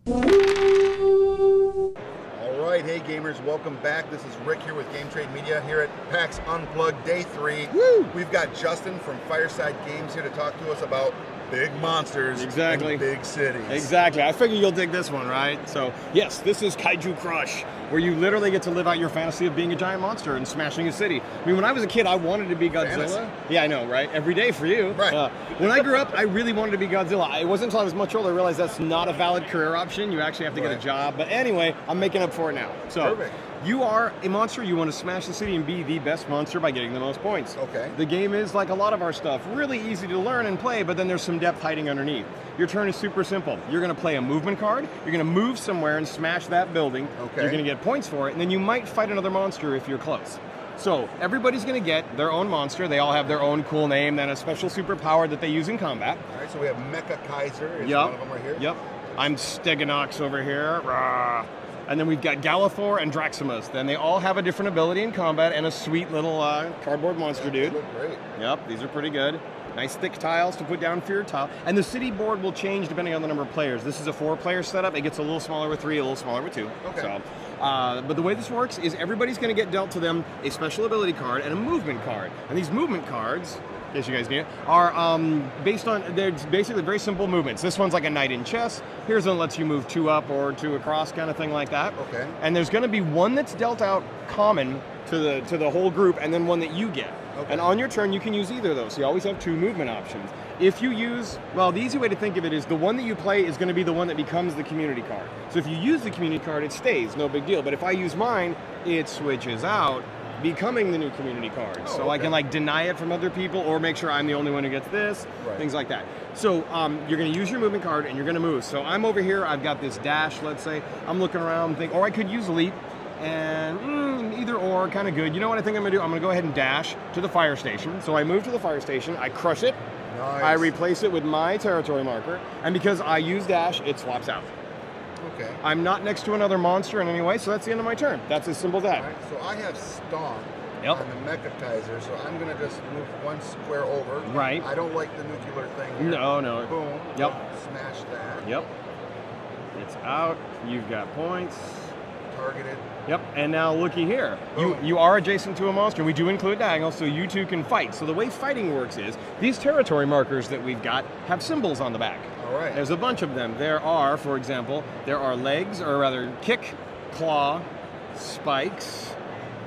Alright, hey gamers, welcome back. This is Rick here with Game Trade Media here at PAX Unplugged Day 3. Woo! We've got Justin from Fireside Games here to talk to us about big monsters in big cities. Exactly. I figure you'll dig this one, right? So, yes, this is Kaiju Crush, where you literally get to live out your fantasy of being a giant monster and smashing a city. I mean, when I was a kid, I wanted to be Godzilla. Fantasy. Yeah, I know, right? Every day for you. Right. When I grew up, I really wanted to be Godzilla. It wasn't until I was much older I realized that's not a valid career option. You actually have to get a job. But anyway, I'm making up for it now. So, perfect. You are a monster, you want to smash the city and be the best monster by getting the most points. Okay. The game is, like a lot of our stuff, really easy to learn and play, but then there's some depth hiding underneath. Your turn is super simple. You're going to play a movement card, you're going to move somewhere and smash that building. Okay. You're going to get points for it, and then you might fight another monster if you're close. So everybody's going to get their own monster. They all have their own cool name, then a special superpower that they use in combat. All right, so we have Mecha Kaiser is one of them right here. Yep. I'm Stegonox over here. Rah. And then we've got Galathor and Draximus. Then they all have a different ability in combat and a sweet little cardboard monster dude. They look great. Yep, these are pretty good. Nice thick tiles to put down for your tile. And the city board will change depending on the number of players. This is a 4-player setup. It gets a little smaller with 3, a little smaller with 2. Okay. So, but the way this works is everybody's going to get dealt to them a special ability card and a movement card. And these movement cards, in case you guys need it, are based on, they're basically very simple movements. This one's like a knight in chess. Here's one that lets you move 2 up or 2 across, kind of thing like that. Okay. And there's going to be one that's dealt out common to the whole group, and then one that you get. Okay. And on your turn, you can use either of those. So you always have 2 movement options. If you use, well, the easy way to think of it is the one that you play is going to be the one that becomes the community card. So if you use the community card, it stays, no big deal. But if I use mine, it switches out, becoming the new community card. Oh, so I can like deny it from other people or make sure I'm the only one who gets this, things like that. So you're going to use your movement card and you're going to move. So I'm over here, I've got this dash, let's say. I'm looking around, or I could use leap. And either or, kind of good. You know what I think I'm going to do? I'm going to go ahead and dash to the fire station. So I move to the fire station, I crush it, Nice. I replace it with my territory marker, and because I use dash, it swaps out. Okay. I'm not next to another monster in any way, so that's the end of my turn. That's as simple as that. All right, so I have Stomp Yep. on the Mecha Kaiser, so I'm going to just move 1 square over. Right. I don't like the nuclear thing here. No. Boom. Yep. Smash that. Yep. It's out. You've got points. Targeted. Yep, and now looky here. Boom. You are adjacent to a monster. We do include diagonals, so you two can fight. So the way fighting works is, these territory markers that we've got have symbols on the back. All right. There's a bunch of them. There are, for example, there are legs, or rather kick, claw, spikes,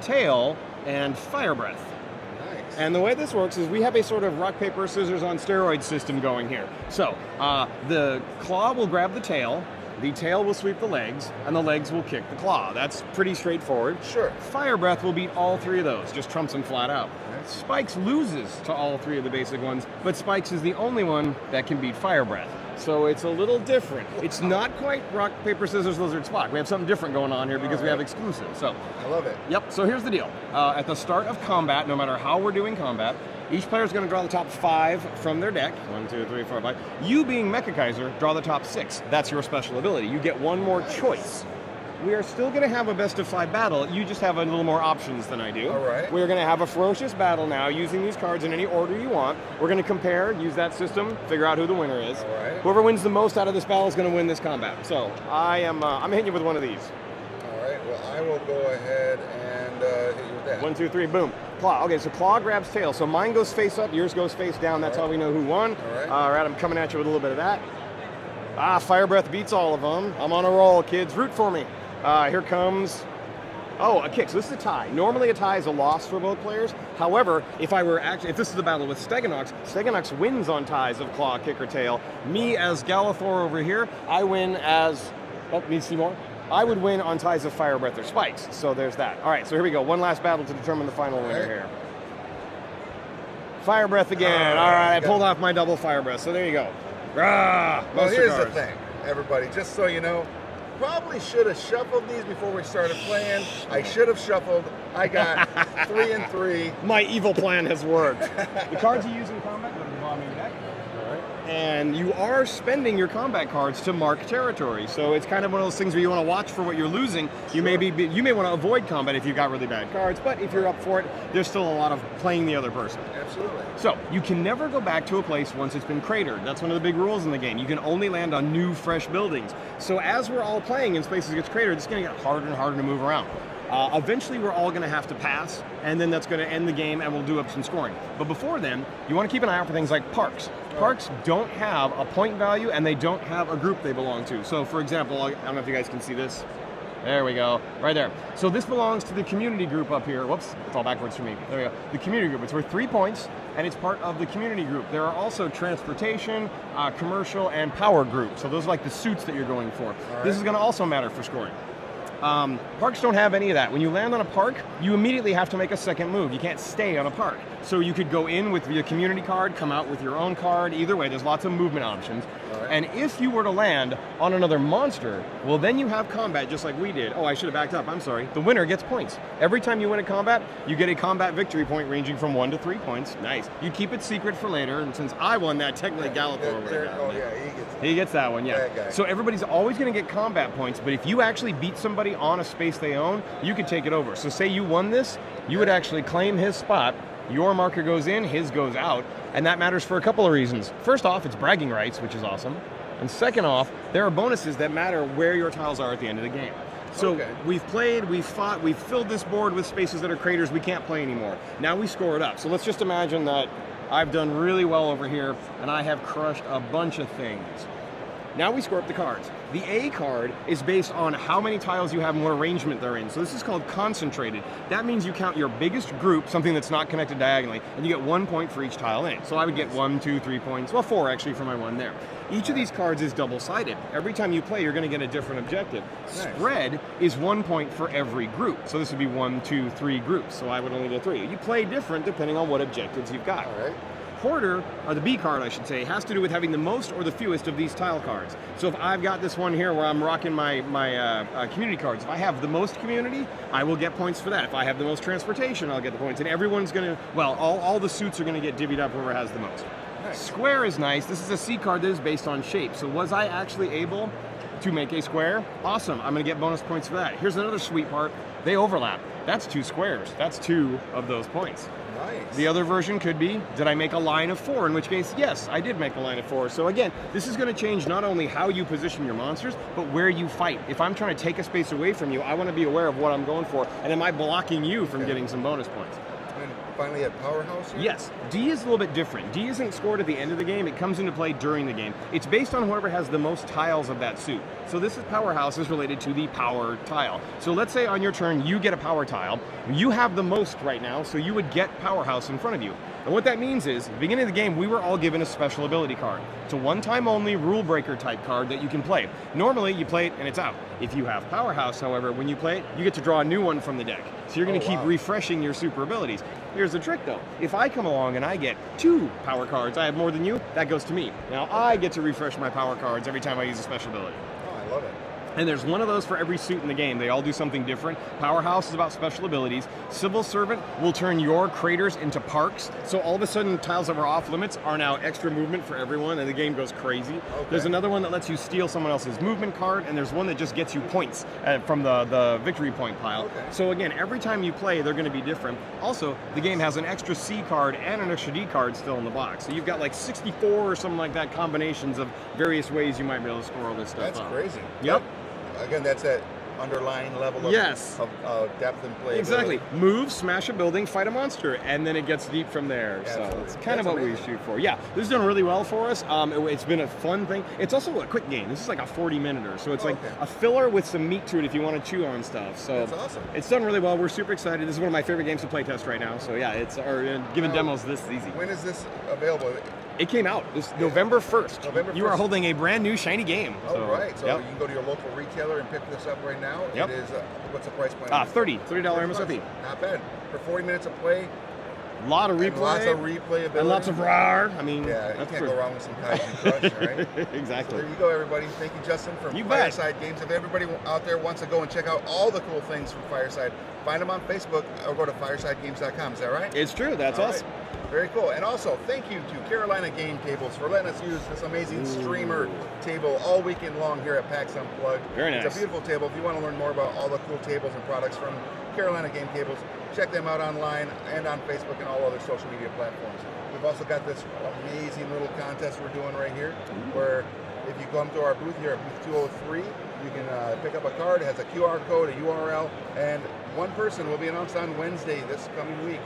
tail, and fire breath. Nice. And the way this works is we have a sort of rock, paper, scissors on steroids system going here. So the claw will grab the tail will sweep the legs, and the legs will kick the claw. That's pretty straightforward. Sure. Fire breath will beat all 3 of those, just trumps them flat out. Nice. Spikes loses to all 3 of the basic ones, but Spikes is the only one that can beat fire breath. So it's a little different. It's not quite rock, paper, scissors, lizard, Spock. We have something different going on here because we have exclusives. So, I love it. yep, so here's the deal. At the start of combat, no matter how we're doing combat, each player is going to draw the top 5 from their deck. 1, 2, 3, 4, 5. You being Mecha Kaiser, draw the top 6. That's your special ability. You get 1 more choice. We are still going to have a best of 5 battle. You just have a little more options than I do. All right. We're going to have a ferocious battle now using these cards in any order you want. We're going to compare, use that system, figure out who the winner is. All right. Whoever wins the most out of this battle is going to win this combat. So I'm hitting you with one of these. All right. Well, I will go ahead and hit you with that. 1, 2, 3, boom. Claw. Okay, so claw grabs tail. So mine goes face up, yours goes face down. That's how we know who won. All right. I'm coming at you with a little bit of that. Fire breath beats all of them. I'm on a roll, kids. Root for me. Here comes, a kick. So this is a tie. Normally a tie is a loss for both players. However, if this is the battle with Stegonox, Stegonox wins on ties of claw, kick, or tail. Me as Galathor over here, I win as, need to see more? I would win on ties of fire breath or spikes. So there's that. All right, so here we go. One last battle to determine the final winner here. Fire breath again. All right, I pulled off my double fire breath. So there you go. Well, here's the thing, everybody. Just so you know, probably should have shuffled these before we started playing. I should have shuffled. I got 3 and 3. My evil plan has worked. The cards you use in combat go to the bottom of your deck. All right. and you are spending your combat cards to mark territory. So it's kind of one of those things where you want to watch for what you're losing. You may want to avoid combat if you've got really bad cards, but if you're up for it, there's still a lot of playing the other person. Absolutely. So you can never go back to a place once it's been cratered. That's one of the big rules in the game. You can only land on new, fresh buildings. So as we're all playing and spaces gets cratered, it's going to get harder and harder to move around. Eventually, we're all going to have to pass, and then that's going to end the game, and we'll do up some scoring. But before then, you want to keep an eye out for things like parks. Parks don't have a point value, and they don't have a group they belong to. So, for example, I don't know if you guys can see this. There we go, right there. So this belongs to the community group up here. Whoops, it's all backwards for me. There we go. The community group. It's worth 3 points, and it's part of the community group. There are also transportation, commercial, and power groups. So those are like the suits that you're going for. Right. This is going to also matter for scoring. Parks don't have any of that. When you land on a park, you immediately have to make a second move. You can't stay on a park. So you could go in with your community card, come out with your own card. Either way, there's lots of movement options. Right. And if you were to land on another monster, well, then you have combat just like we did. Oh, I should have backed up. I'm sorry. The winner gets points. Every time you win a combat, you get a combat victory point ranging from 1 to 3 points. Nice. You keep it secret for later. And since I won that, technically Galathor would have gotten it. He gets that one, yeah. So everybody's always going to get combat points, but if you actually beat somebody on a space they own, you can take it over. So say you won this, you would actually claim his spot. Your marker goes in, his goes out, and that matters for a couple of reasons. First off, it's bragging rights, which is awesome. And second off, there are bonuses that matter where your tiles are at the end of the game. So we've played, we've fought, we've filled this board with spaces that are craters, we can't play anymore. Now we score it up. So let's just imagine that I've done really well over here, and I have crushed a bunch of things. Now we score up the cards. The A card is based on how many tiles you have and what arrangement they're in. So this is called concentrated. That means you count your biggest group, something that's not connected diagonally, and you get 1 point for each tile in. So I would get 1, 2, 3 points. Well, 4 actually for my one there. Each of these cards is double-sided. Every time you play, you're going to get a different objective. Nice. Spread is 1 point for every group. So this would be 1, 2, 3 groups. So I would only get 3. You play different depending on what objectives you've got. All right. Hoarder, or the B card I should say, has to do with having the most or the fewest of these tile cards. So if I've got this one here where I'm rocking my community cards, if I have the most community, I will get points for that. If I have the most transportation, I'll get the points. And everyone's going to, well, all the suits are going to get divvied up whoever has the most. Nice. Square is nice. This is a C card that is based on shape. So was I actually able to make a square? Awesome. I'm going to get bonus points for that. Here's another sweet part. They overlap. That's 2 squares. That's 2 of those points. Nice. The other version could be, did I make a line of 4? In which case, yes, I did make a line of 4. So again, this is going to change not only how you position your monsters, but where you fight. If I'm trying to take a space away from you, I want to be aware of what I'm going for, and am I blocking you from getting some bonus points? And finally at Powerhouse here? Yes. D is a little bit different. D isn't scored at the end of the game. It comes into play during the game. It's based on whoever has the most tiles of that suit. So this is Powerhouse is related to the power tile. So let's say on your turn you get a power tile. You have the most right now, so you would get Powerhouse in front of you. And what that means is, at the beginning of the game, we were all given a special ability card. It's a one-time only rule breaker type card that you can play. Normally, you play it and it's out. If you have Powerhouse, however, when you play it, you get to draw a new one from the deck. So you're going to keep refreshing your super abilities. Here's the trick though. If I come along and I get 2 power cards, I have more than you, that goes to me. Now I get to refresh my power cards every time I use a special ability. Oh, I love it. And there's one of those for every suit in the game. They all do something different. Powerhouse is about special abilities. Civil Servant will turn your craters into parks. So all of a sudden, tiles that were off limits are now extra movement for everyone, and the game goes crazy. Okay. There's another one that lets you steal someone else's movement card, and there's one that just gets you points from the victory point pile. Okay. So again, every time you play, they're going to be different. Also, the game has an extra C card and an extra D card still in the box. So you've got like 64 or something like that combinations of various ways you might be able to score all this stuff. That's crazy. Yep. Again, that's that underlying level of, depth and play. Exactly. Move, smash a building, fight a monster, and then it gets deep from there. Absolutely. So it's kind of what we shoot for. Yeah, this is done really well for us. It's been a fun thing. It's also a quick game. This is like a 40-minute, so it's like a filler with some meat to it if you want to chew on stuff. So that's awesome. It's done really well. We're super excited. This is one of my favorite games to play test right now. So yeah, giving demos this easy. When is this available? It came out this November 1st. November 1st. You are holding a brand new shiny game. Oh, right. So you can go to your local retailer and pick this up right now. Yep. It is, what's the price point? $30 MSRP. Not bad. For 40 minutes of play. A lot of replay. Lots of replayability. And lots of rawr. I mean, yeah, you can't go wrong with some Kaiju Crush, right? Exactly. So there you go, everybody. Thank you, Justin, from Fireside Games. If everybody out there wants to go and check out all the cool things from Fireside, find them on Facebook or go to firesidegames.com. Is that right? It's true. That's all us. Right. Very cool. And also, thank you to Carolina Game Tables for letting us use this amazing streamer table all weekend long here at PAX Unplugged. Very nice. It's a beautiful table. If you want to learn more about all the cool tables and products from Carolina Game Tables, check them out online and on Facebook and all other social media platforms. We've also got this amazing little contest we're doing right here, where if you come to our booth here at booth 203, you can pick up a card. It has a QR code, a URL, and one person will be announced on Wednesday this coming week,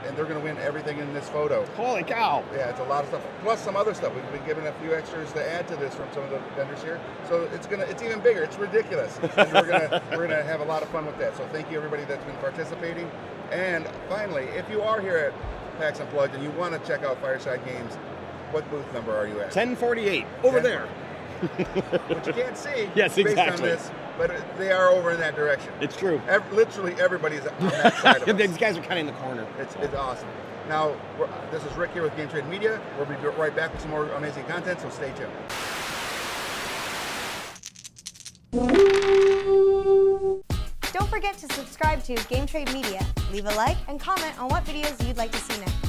and they're going to win everything in this photo. Holy cow! Yeah, it's a lot of stuff, plus some other stuff. We've been given a few extras to add to this from some of the vendors here, so it's even bigger. It's ridiculous, and we're gonna have a lot of fun with that. So thank you everybody that's been participating. And finally, if you are here at PAX Unplugged and you want to check out Fireside Games, what booth number are you at? 1048 over there. Which you can't see Yes, based exactly. on this, but they are over in that direction. It's true. Literally everybody's on that side of us. These guys are kind of in the corner. It's awesome. Now, this is Rick here with Game Trade Media. We'll be right back with some more amazing content, so stay tuned. Don't forget to subscribe to Game Trade Media, leave a like, and comment on what videos you'd like to see next.